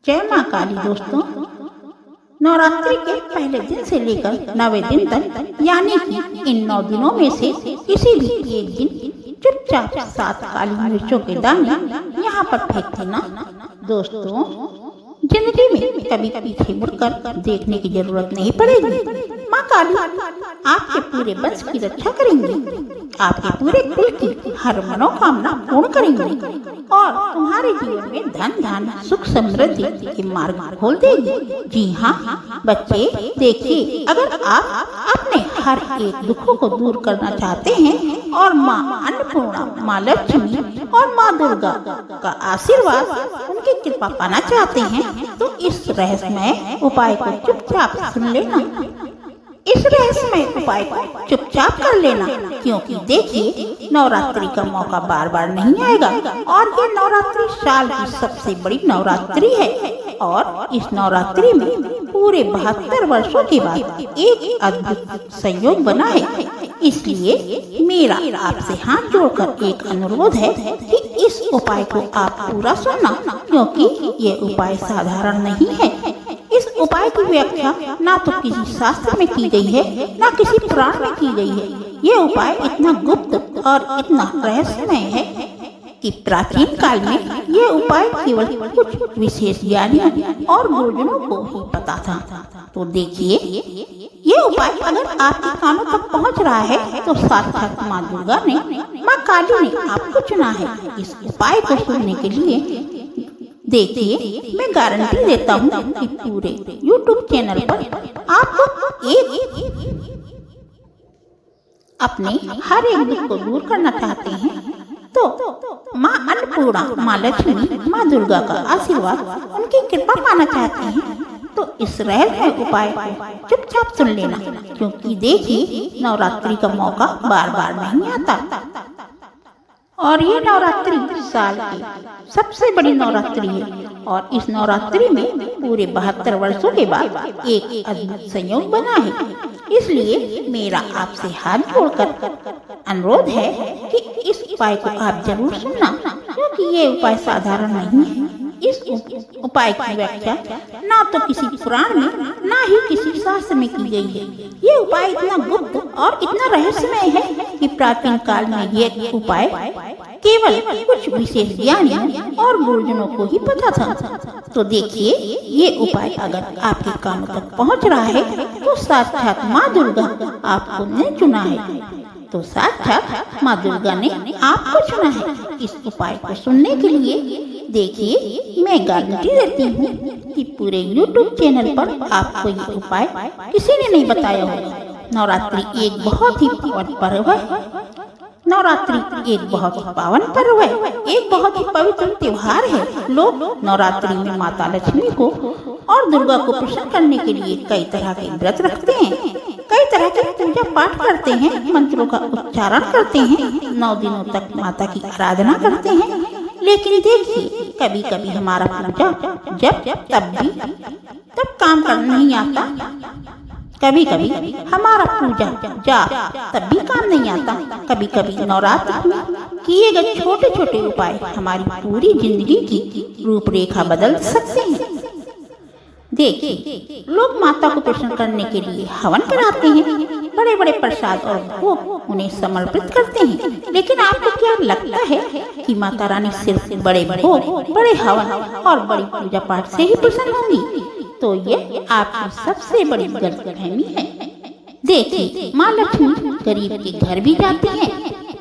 जय माँ काली दोस्तों। नवरात्रि के पहले दिन से लेकर 9वें दिन तक यानी कि इन 9 दिनों में से किसी भी एक दिन चुपचाप 7 काली मिर्चों के दाने यहाँ पर फेंक देना। दोस्तों, जिंदगी में कभी पीछे मुड़कर देखने की जरूरत नहीं पड़ेगी। माँ काली आपके पूरे वंश की रक्षा करेंगी, आपके पूरे कुल की हर मनोकामना पूर्ण करेंगी और तुम्हारे जीवन में धन धान सुख समृद्धि के मार्ग खोल देगी। जी हाँ बच्चे, देखिए, अगर आप अपने हर एक दुखों को दूर करना चाहते हैं और माँ अन्नपूर्णा, माँ लक्ष्मी और माँ दुर्गा का आशीर्वाद, उनकी कृपा पाना चाहते हैं तो इस रहस्यमय उपाय को चुपचाप सुन लेना। इस रहस्यमय उपाय को चुपचाप कर लेना, क्योंकि देखिए, नवरात्रि का मौका बार बार नहीं आएगा और ये नवरात्रि साल की सबसे बड़ी नवरात्रि है और इस नवरात्रि में पूरे 72 वर्षों के बाद एक अद्भुत संयोग बना है। इसलिए मेरा आपसे हाथ जोड़कर एक अनुरोध है कि इस उपाय को आप पूरा सुनना, क्योंकि ये उपाय साधारण नहीं है। इस उपाय की व्याख्या ना तो किसी शास्त्र में की गई है, ना किसी पुराण में की गई है। ये उपाय इतना गुप्त और इतना रहस्यमय है कि प्राचीन काल में ये उपाय केवल कुछ विशेष ज्ञानियों और गुरुजनों को ही पता था। तो देखिए, ये उपाय अगर आपके कानों तक पहुंच रहा है तो साक्षात माँ दुर्गा ने, माँ काली ने आपको चुना है इस उपाय को सुनने के लिए। देखिए, मैं गारंटी देता हूँ कि पूरे YouTube चैनल पर आपको अपने हर एक दुख को दूर करना चाहते हैं तो माँ अन्नपूर्णा, माँ लक्ष्मी, माँ दुर्गा का आशीर्वाद, उनकी कृपा पाना चाहते हैं तो इस रहस्यमय उपाय को चुपचाप सुन लेना, क्योंकि देखिए, नवरात्रि का मौका बार बार नहीं आता और ये नवरात्रि साल की सबसे बड़ी नवरात्रि है और इस नवरात्रि में पूरे 72 वर्षों के बाद एक अद्भुत संयोग बना है। इसलिए मेरा आपसे हाथ जोड़कर अनुरोध है कि इस उपाय को आप जरूर सुनना, क्योंकि ये उपाय साधारण नहीं है। इस उपाय की व्याख्या ना तो किसी पुराण में, ना ही किसी शास्त्र में की गई है। ये उपाय इतना गुप्त और इतना रहस्यमय है कि प्राचीन काल में ये उपाय केवल कुछ विशेष ज्ञानियों और गुरुजनों को ही पता था। तो देखिए, ये उपाय अगर आपके कानों तक पहुंच रहा है तो साक्षात माँ दुर्गा आपको ने चुना है। तो साक्षात माँ दुर्गा ने आपको चुना है इस उपाय को सुनने के लिए। देखिए, मैं गारंटी देती हूँ कि पूरे YouTube चैनल पर आपको ये उपाय किसी ने नहीं बताया होगा। नवरात्रि एक बहुत ही पावन पर्व है। नवरात्रि एक बहुत ही पावन पर्व है, एक बहुत ही पवित्र त्योहार है। लोग नवरात्रि में माता लक्ष्मी को और दुर्गा को प्रसन्न करने के लिए कई तरह के व्रत रखते हैं, कई तरह के पूजा पाठ करते हैं, मंत्रों का उच्चारण करते हैं, 9 दिनों तक माता की आराधना करते हैं। लेकिन देखिए, कभी कभी हमारा पूजा तब काम करना नहीं आता, कभी कभी हमारा पूजा तब भी काम नहीं आता। कभी कभी नवरात्र में किए गए छोटे छोटे उपाय हमारी पूरी जिंदगी की रूपरेखा बदल सकते हैं। देखिए, लोग माता को प्रसन्न करने के लिए हवन कराते हैं, बड़े बड़े प्रसाद और भोग उन्हें समर्पित करते हैं। लेकिन आपको क्या लगता है कि माता रानी सिर्फ बड़े भोग, बड़े हवन और बड़ी पूजा पाठ से ही प्रसन्न होंगी? तो ये आपकी सबसे बड़ी गलतफहमी है। देखिए, माँ लक्ष्मी गरीब के घर भी जाती हैं,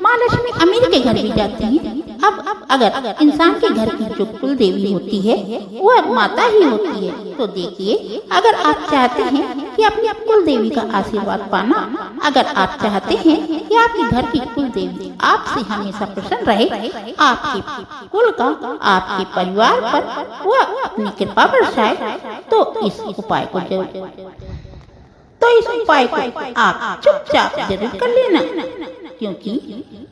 माँ लक्ष्मी अमीर के घर भी जाती हैं। अब अगर इंसान के घर की जो कुल देवी होती है वह माता ही होती है, तो देखिए, अगर आप चाहते हैं कि अपनी कुल देवी का आशीर्वाद पाना, अगर आप चाहते हैं कि आपके घर की कुल देवी आपसे हमेशा प्रसन्न रहे, आपके कुल का, आपके परिवार पर वह अपनी कृपा बरसाए, तो इस उपाय को आप चुपचाप जरूर कर लेना, क्योंकि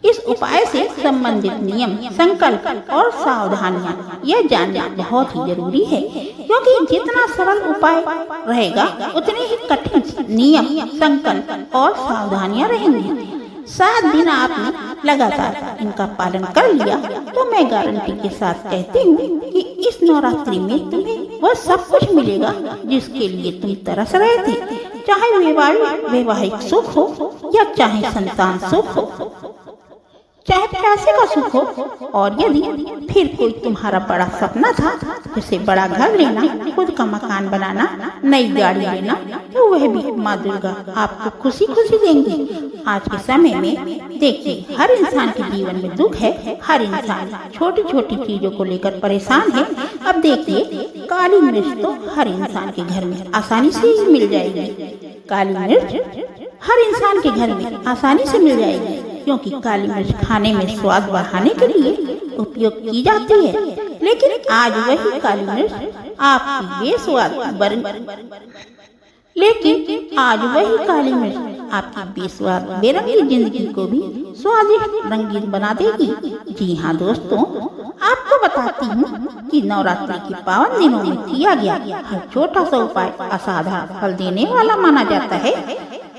इस उपाय से संबंधित नियम, संकल्प और सावधानियां यह जानना बहुत ही जरूरी है। क्योंकि जितना सरल उपाय रहेगा उतने ही कठिन नियम, संकल्प और सावधानियां रहेंगी। 7 दिन आपने लगातार इनका पालन कर लिया तो मैं गारंटी के साथ कहती हूँ कि इस नवरात्रि में तुम्हें वह सब कुछ मिलेगा जिसके लिए तुम तरस रहे थे, चाहे वैवाहिक सुख हो या चाहे संतान सुख हो, चाहे पैसे का सुख हो। और यदि फिर कोई तुम्हारा बड़ा सपना था, जैसे बड़ा घर लेना, खुद का मकान बनाना, नई गाड़ी लेना, तो वह भी माँ दुर्गा आपको खुशी खुशी देंगी। आज के समय में देखिए, हर इंसान के जीवन में दुख है, हर इंसान छोटी छोटी चीजों को लेकर परेशान है। अब देखिए, काली मिर्च तो हर इंसान के घर में आसानी से ही मिल जाएगी। काली मिर्च हर इंसान के घर में आसानी से मिल जाएगी, क्योंकि काली मिर्च खाने में स्वाद बढ़ाने के लिए उपयोग की जाती है। लेकिन आज वही काली मिर्च आपकी बेस्वाद बेरंगी जिंदगी को भी स्वादिष्ट रंगीन बना देगी। जी हाँ दोस्तों, आपको बताती हूँ कि नवरात्रि के पावन दिनों में किया गया हर छोटा सा उपाय असाधारण फल देने वाला माना जाता है।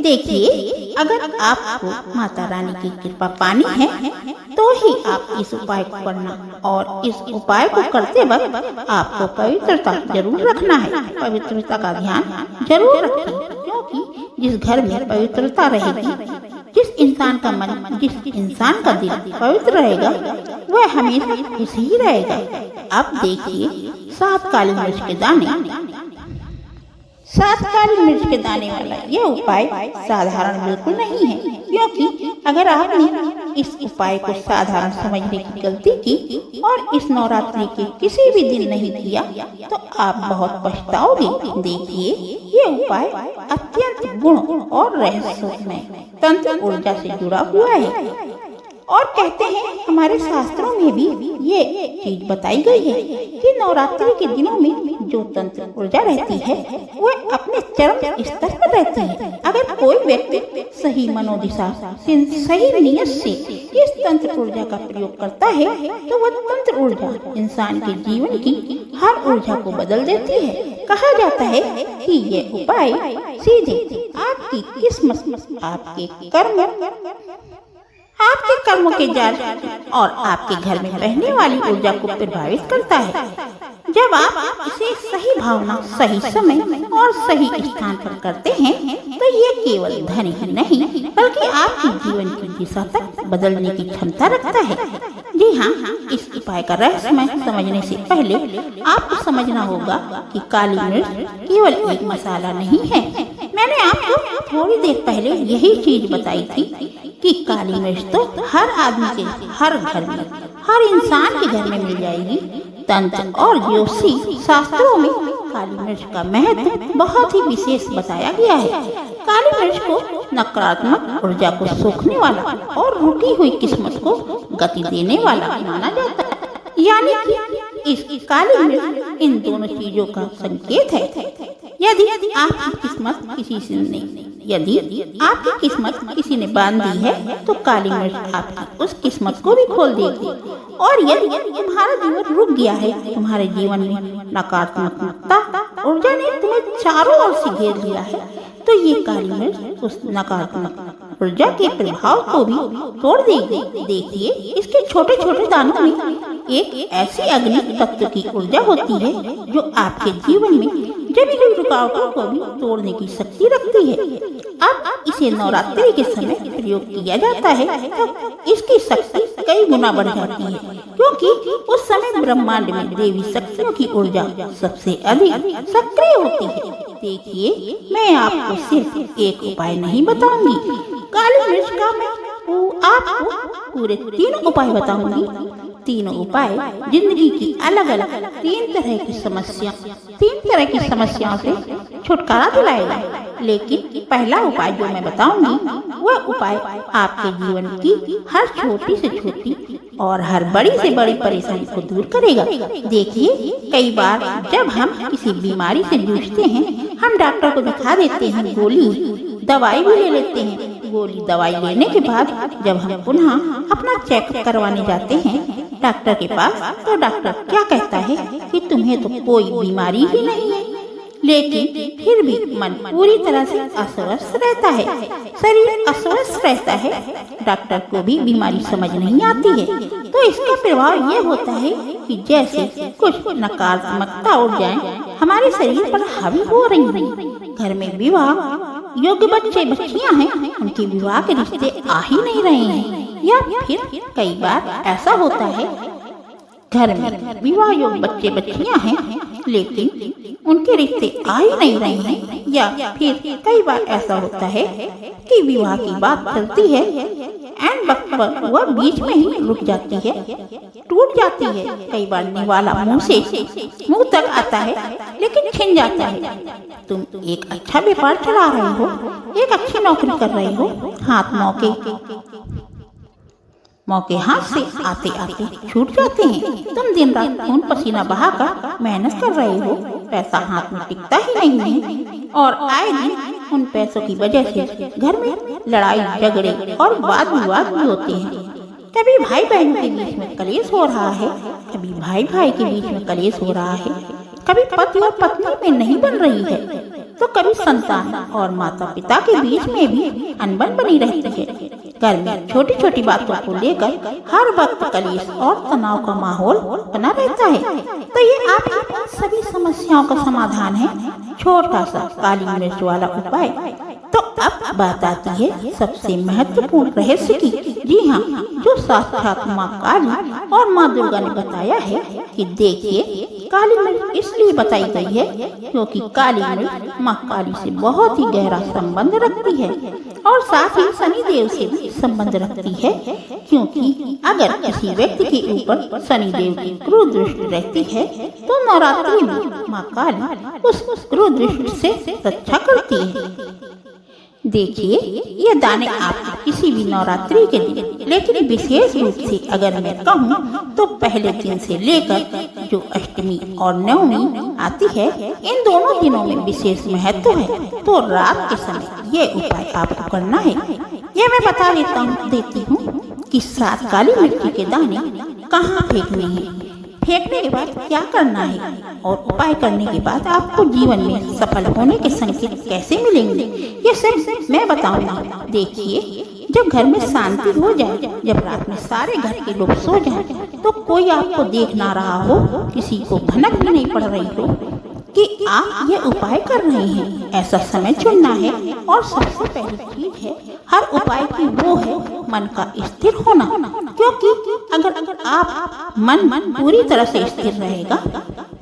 देखिए, अगर आपको माता रानी की कृपा पानी है तो ही आप इस उपाय को करना, और इस उपाय को करते वक्त आपको पवित्रता जरूर रखना है। पवित्रता का ध्यान जरूर रखें, क्योंकि जिस घर में पवित्रता रहेगी, जिस इंसान का मन, जिस इंसान का दिल पवित्र रहेगा, वह हमेशा खुश ही रहेगा। अब देखिए, 7 काली मिर्च के दाने वाला यह उपाय साधारण बिल्कुल नहीं है, क्योंकि अगर आपने इस उपाय को साधारण समझने की गलती की और इस नवरात्रि के किसी भी दिन नहीं किया तो आप बहुत पछताओगे। देखिए, ये उपाय अत्यंत गुण और रहस्यमय तंत्र ऊर्जा से जुड़ा हुआ है, और कहते हैं हमारे शास्त्रों में भी ये चीज बताई गई है कि नवरात्रि के दिनों में जो तंत्र ऊर्जा रहती है वह अपने चरम स्तर पर रहती है। अगर कोई व्यक्ति सही मनोदिशा से, सही नियत से इस तंत्र ऊर्जा का प्रयोग करता है तो वह तंत्र ऊर्जा इंसान के जीवन की हर ऊर्जा को बदल देती है। कहा जाता है कि ये उपाय सीधे आपकी किस्मत, आपके कर्मों के जाल और आपके घर में रहने वाली ऊर्जा को प्रभावित करता है। जब आप इसे सही भावना, सही समय और सही स्थान पर करते हैं तो ये केवल धन ही नहीं बल्कि आपके जीवन की दिशा तक बदलने की क्षमता रखता है। जी हाँ, इस उपाय का रहस्य समझने से पहले आपको समझना होगा कि काली मिर्च केवल एक मसाला नहीं है। मैंने आपको थोड़ी देर पहले यही चीज बताई थी कि काली मिर्च तो हर आदमी के हर घर में, हर इंसान के घर में मिल जाएगी। तंत्र और ज्योतिषी शास्त्रों में काली मिर्च का महत्व बहुत ही विशेष बताया गया है। काली मिर्च को नकारात्मक ऊर्जा को सोखने वाला और रुकी हुई किस्मत को गति देने वाला माना जाता है। यानी कि इस काली मिर्च इन दोनों चीजों का संकेत है। यदि आपकी किस्मत किसी ने बांध दी है तो काली मिर्च आपकी उस किस्मत को भी खोल देगी। और यदि तुम्हारा जीवन रुक गया है, तुम्हारे जीवन में नकारात्मकता ऊर्जा ने तुम्हें चारों ओर से घेर लिया है, तो ये काली मिर्च उस नकारात्मक ऊर्जा के प्रभाव को भी तोड़ देगी। देखिए, इसके छोटे छोटे दानों में एक ऐसी अग्नि तत्व की ऊर्जा होती है जो आपके जीवन में जमी हुई रुकावटों को भी तोड़ने की शक्ति रखती है। अब इसे नवरात्रि के समय प्रयोग किया जाता है तो इसकी शक्ति कई गुना बढ़ जाती है, क्योंकि उस समय ब्रह्मांड में देवी शक्तियों की ऊर्जा सबसे अधिक सक्रिय होती है। देखिए, मैं आपको सिर्फ एक उपाय नहीं बताऊंगी, काली मिर्च का मैं आपको पूरे 3 उपाय बताऊंगी। तीनों उपाय जिंदगी की अलग अलग 3 तरह की समस्याओं से छुटकारा दिलाएगा। लेकिन पहला उपाय जो मैं बताऊंगी वह उपाय आपके जीवन की हर छोटी से छोटी और हर बड़ी से बड़ी परेशानी को दूर करेगा। देखिए, कई बार जब हम किसी बीमारी से जूझते हैं, हम डॉक्टर को दिखा देते हैं, गोली दवाई भी ले लेते हैं। गोली दवाई लेने के बाद जब हम पुनः अपना चेकअप करवाने जाते हैं डॉक्टर के पास, तो डॉक्टर क्या कहता है कि तुम्हें तो कोई बीमारी ही नहीं है। लेकिन फिर भी मन पूरी तरह से अस्वस्थ रहता है, शरीर अस्वस्थ रहता है, डॉक्टर को भी बीमारी समझ नहीं आती है। तो इसका प्रभाव ये होता है कि जैसे कुछ नकारात्मकता ऊर्जाएं हमारे शरीर पर हावी हो रही हैं। घर में विवाह योग्य बच्चे बच्चियां हैं, उनके विवाह के रिश्ते आ ही नहीं रहे हैं। या फिर कई बार ऐसा होता है, घर में विवाह योग्य बच्चे बच्चियां हैं लेकिन उनके रिश्ते आ ही नहीं रहे हैं। या फिर कई बार ऐसा होता है कि विवाह की बात चलती है, एंड वक्त पर वह बीच में ही रुक जाती है, टूट जाती है। कई बार निवाला मुंह तक आता है लेकिन छिन जाता है। तुम एक अच्छा व्यापार चला रहे हो, एक अच्छी नौकरी कर रहे हो, मौके हाथ से आते आते छूट जाते हैं। तुम दिन रात खून पसीना बहाकर मेहनत कर रहे हो, पैसा हाथ में टिकता ही नहीं है, और आए दिन उन पैसों की वजह से घर में लड़ाई झगड़े और वाद विवाद भी होते हैं। कभी भाई बहनों के बीच में कलेश हो रहा है, कभी भाई भाई के बीच में कलेश हो रहा है, कभी पति और पत्नी में नहीं बन रही है, तो कभी संतान और माता पिता के बीच में भी अनबन बनी रहती है। घर में छोटी छोटी बातों को लेकर हर वक्त कलेश और तनाव का माहौल बना रहता है। तो ये आपकी सभी समस्याओं का समाधान है, छोटा सा काली मिर्च वाला उपाय। तो अब बात आती है सबसे महत्वपूर्ण रहस्य की। जी हाँ, जो साक्षात माँ काली और माँ दुर्गा ने बताया है कि देखिए, काली मिर्च इसलिए बताई गई है क्योंकि काली मिर्च माँ काली से बहुत ही गहरा संबंध रखती है और साथ ही शनि देव से भी संबंध रखती है, क्योंकि अगर किसी व्यक्ति के ऊपर शनि देव की क्रूर दृष्टि रहती है तो नवरात्रि में माँ काली उस क्रूर दृष्टि से रक्षा करती है। देखिए, ये दाने आप किसी भी नवरात्रि के दिन, लेकिन विशेष रूप से अगर मैं कहूँ तो पहले दिन से लेकर जो अष्टमी और नवमी आती है, इन दोनों दिनों में विशेष महत्व है। तो रात के समय ये उपाय आपको करना है। ये मैं बता देती हूँ कि 7 काली मिर्ची के दाने कहाँ फेंकने हैं, फेंकने के बाद क्या करना है, और उपाय करने के बाद आपको जीवन में सफल होने के संकेत कैसे मिलेंगे, ये सब मैं बताऊंगा। देखिए, जब घर में शांति हो जाए, जब रात में सारे घर के लोग सो जाएं, तो कोई आपको देख ना रहा हो, किसी को भनक भी नहीं पड़ रही हो कि आप ये उपाय कर रहे हैं, ऐसा समय चुनना है। और सबसे पहली चीज है हर उपाय की वो है मन का स्थिर होना, क्योंकि अगर आप मन पूरी तरह से स्थिर रहेगा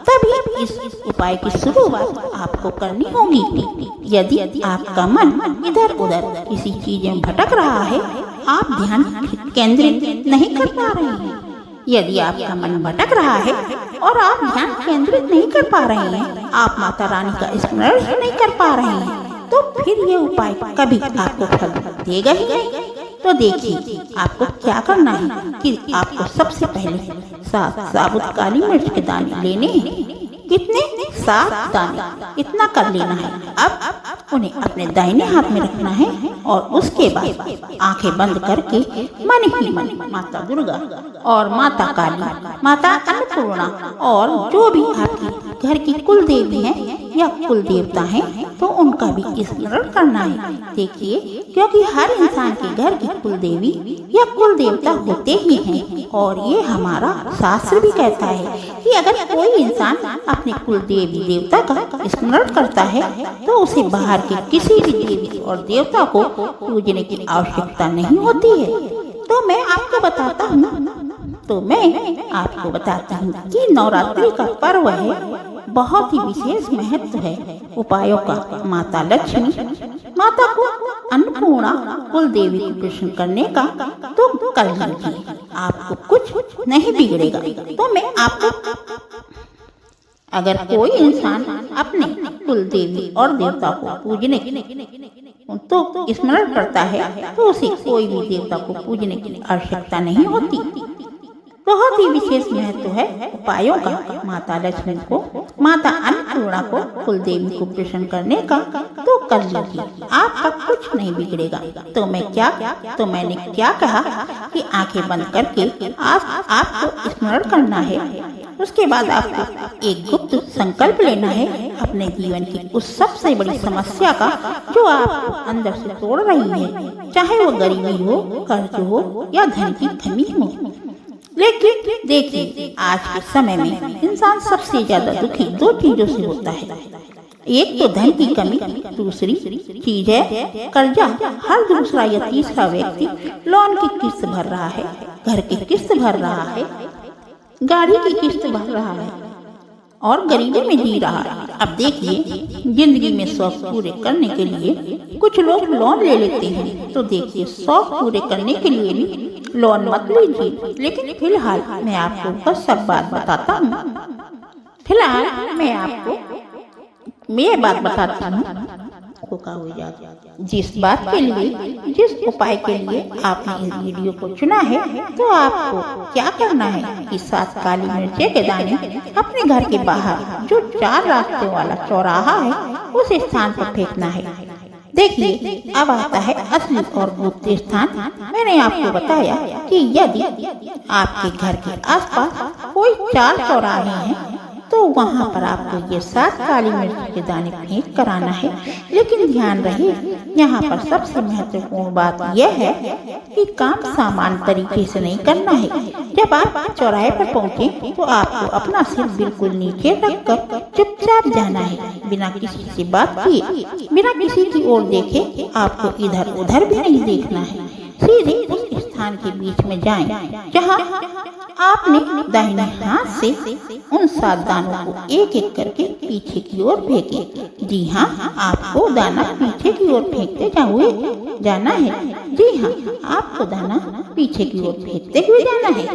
तभी इस उपाय की शुरुआत आपको करनी होगी। यदि आपका मन इधर उधर किसी चीज में भटक रहा है, आप ध्यान केंद्रित नहीं कर पा रहे हैं, यदि आपका मन भटक रहा है और आप ध्यान केंद्रित नहीं कर पा रहे हैं, आप माता रानी का स्मरण ही नहीं कर पा रहे हैं, तो फिर ये उपाय कभी आपको फल देगा ही नहीं। तो देखिए, आपको क्या करना है कि आपको सबसे पहले 7 साबुत काली मिर्च के दाने लेने हैं। कितने? 7 दाने, इतना कर लेना है। अब उन्हें अपने दाहिने हाथ में रखना है और उसके बाद आंखें बंद करके मन ही मन माता दुर्गा और माता काली, माता अन्नपूर्णा और जो भी आपकी घर की कुल देवी हैं या कुल देवता हैं, तो उनका भी स्मरण करना है। देखिए, क्योंकि हर इंसान के घर की कुल देवी या कुल देवता होते ही हैं, और ये हमारा शास्त्र भी कहता है कि अगर कोई इंसान अपने कुल देवी देवता का स्मरण करता है तो उसे बाहर के किसी भी देवी और देवता को पूजने की आवश्यकता नहीं होती है। तो मैं आपको बताता हूँ कि नवरात्रि का पर्व है, बहुत ही विशेष महत्व है उपायों का। माता लक्ष्मी, माता को अन्नपूर्णा कुल देवी को प्रसन्न करने का तो कर लीजिए, आपको कुछ नहीं बिगड़ेगा। तो मैं आपको, अगर कोई इंसान अपने कुल देवी और देवता को पूजने तो स्मरण करता है तो उसे कोई भी देवता को पूजने की आवश्यकता नहीं होती। बहुत ही विशेष महत्व है उपायों का। माता लक्ष्मी को, माता अन्नपूर्णा को, कुल देवी को प्रसन्न करने का तो कर लीजिए, आपका कुछ नहीं बिगड़ेगा। तो मैंने क्या कहा कि आंखें बंद करके आपको स्मरण करना है। उसके बाद आपको एक गुप्त संकल्प लेना है अपने जीवन की उस सबसे बड़ी समस्या का जो आपको अंदर से तोड़ रही है, चाहे वो गरीबी हो, कर्ज हो या धन की कमी हो। लेकिन देखिए, आज के समय में इंसान सबसे ज्यादा दुखी दो चीजों से होता है। एक तो धन की कमी, दूसरी चीज है कर्जा। हर दूसरा या तीसरा व्यक्ति लोन की किस्त भर रहा है, घर की किस्त भर रहा है, गाड़ी की किस्त भर रहा है और गरीबी में जी रहा है। अब देखिए, जिंदगी में शौक पूरे करने के लिए कुछ लोग लोन ले लेते हैं, तो देखिए शौक पूरे करने के लिए भी लोन मत लीजिए। लेकिन फिलहाल मैं आपको बस सब बात बताता हूँ। फिलहाल मैं आपको ये बात बताती हूँ जिस बात के लिए, जिस उपाय के लिए आपने इस वीडियो को चुना है, तो आपको क्या करना है कि 7 काली मिर्चें के दाने अपने घर के बाहर जो 4 रास्तों वाला चौराहा है उस स्थान पर फेंकना है। देखिए, अब आता है असली और गुप्त स्थान। मैंने आपको बताया कि यदि आपके घर के आसपास कोई 4 चौराहे हैं तो वहाँ पर आपको ये 7 काली मिर्च के दाने फेंक कर आना है। लेकिन ध्यान रहे, यहाँ पर सबसे महत्वपूर्ण बात यह है कि काम सामान तरीके से नहीं करना है। जब आप चौराहे पर पहुँचे तो आपको अपना सिर बिल्कुल नीचे रखकर चुपचाप जाना है, बिना किसी से बात किए, बिना किसी की ओर देखे। आपको इधर उधर भी नहीं देखना है। सीधे उस स्थान के बीच में जाएं जहाँ आपने दाहिने हाथ से उन 7 दानों को एक एक करके पीछे की ओर फेंके। जी हाँ, आपको दाना पीछे की ओर फेंकते हुए जाना है। जी हाँ, आपको दाना पीछे की ओर फेंकते हुए जाना है।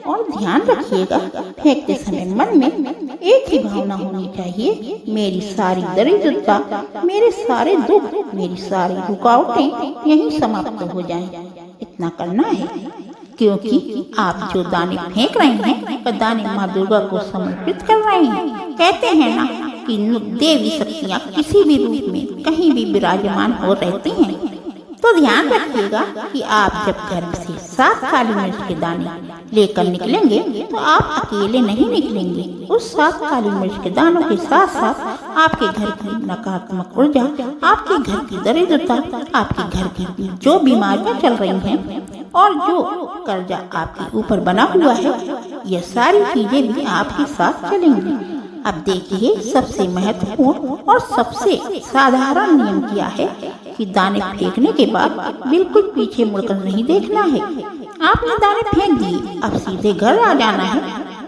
और ध्यान रखिएगा, फेंकते समय मन में एक ही भावना होनी चाहिए, मेरी सारी दरिद्रता, मेरे सारे दुख, मेरी सारी रुकावटें यहीं समाप्त हो जाएं। इतना करना है, क्योंकि आप जो दाने फेंक रहे हैं वह दाने माँ दुर्गा को समर्पित कर रहे हैं। कहते हैं ना कि देवी शक्तियाँ किसी भी रूप में कहीं भी विराजमान हो रहती हैं। तो ध्यान रखिएगा कि आप जब घर से 7 काली मिर्च के दाने लेकर निकलेंगे तो आप अकेले नहीं निकलेंगे। उस 7 काली मिर्च के दानों के साथ साथ आपके घर की नकारात्मक ऊर्जा, आपके घर की दरिद्रता, आपके घर की जो बीमारियां चल रही हैं और जो कर्जा आपके ऊपर बना हुआ है, ये सारी चीजें भी आपके साथ चलेंगी। अब देखिए, सबसे महत्वपूर्ण और सबसे साधारण नियम क्या है कि दाने फेंकने के बाद बिल्कुल पीछे मुड़कर नहीं देखना है। आपने दाने फेंक दिए, अब सीधे घर आ जाना है,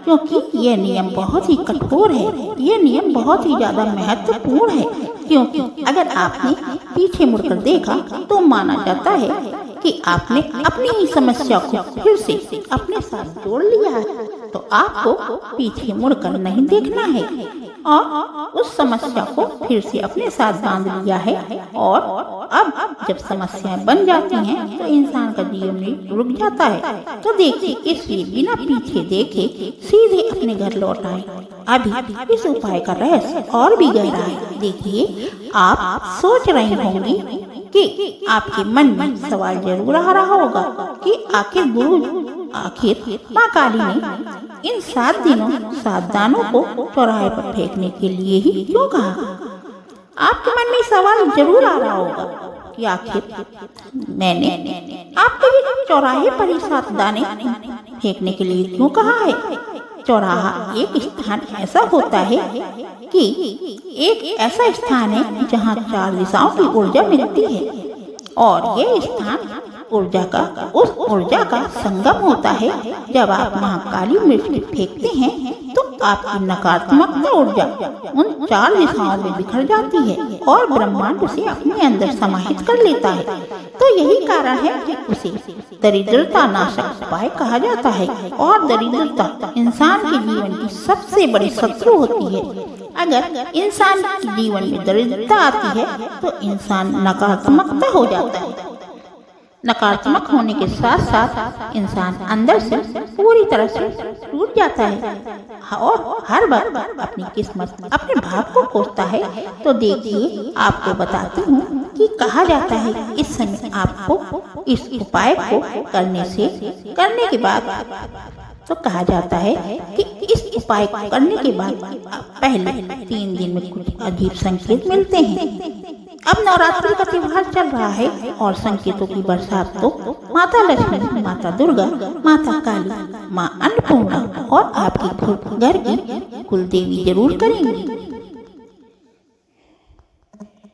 क्योंकि यह नियम बहुत ही कठोर है। यह नियम बहुत ही ज्यादा महत्वपूर्ण है, क्योंकि अगर आपने पीछे मुड़कर देखा तो माना जाता है कि आपने अपनी ही समस्या को फिर से अपने साथ जोड़ लिया है। तो आपको पीछे मुड़कर नहीं देखना है और उस समस्या को फिर से अपने साथ बांध लिया है। और अब जब समस्याएं बन जाती हैं तो इंसान का जीवन भी रुक जाता है। तो देखिए, इसलिए बिना पीछे देखे सीधे अपने घर लौट आए। अभी इस उपाय का रहस्य और भी गहरा है। देखिए, आप सोच रहे होंगे कि आपके मन में सवाल जरूर आ रहा होगा कि आखिर माँ काली ने इन 7 दिनों 7 दानों को चौराहे पर फेंकने के लिए ही क्यों कहा। आपके मन में सवाल जरूर आ रहा होगा कि आखिर मैंने आपके लिए चौराहे पर ही 7 दाने फेंकने के लिए क्यों कहा है। चौराहा एक स्थान ऐसा होता है कि एक ऐसा स्थान है जहाँ 4 दिशाओं की ऊर्जा मिलती है और ये स्थान उस ऊर्जा का संगम होता है। जब आप महाकाली मिर्च फेंकते हैं तो आपकी नकारात्मक ऊर्जा उन 4 दिशाओं में बिखर जाती है और ब्रह्मांड उसे अपने अंदर समाहित कर लेता है। तो यही कारण है कि उसे दरिद्रता नाशक उपाय कहा जाता है। और दरिद्रता इंसान के जीवन की सबसे बड़ी शत्रु होती है। अगर इंसान के जीवन में दरिद्रता आती है तो इंसान नकारात्मकता हो जाता है। नकारात्मक होने के साथ साथ इंसान अंदर से पूरी तरह से टूट जाता है और हर बार अपनी किस्मत, अपने भाग को कोसता है। तो देखिए, आपको बताती हूँ कि कहा जाता है इस समय आपको इस उपाय को करने के बाद तो कहा जाता है कि इस उपाय को करने के बाद पहले 3 दिन में कुछ अजीब संकेत मिलते हैं। अब नवरात्रि का त्योहार चल रहा है और संकेतों की बरसात तो माता लक्ष्मी, माता दुर्गा, माता काली, माँ अन्नपूर्णा और आपकी घर की कुल देवी जरूर करेंगी।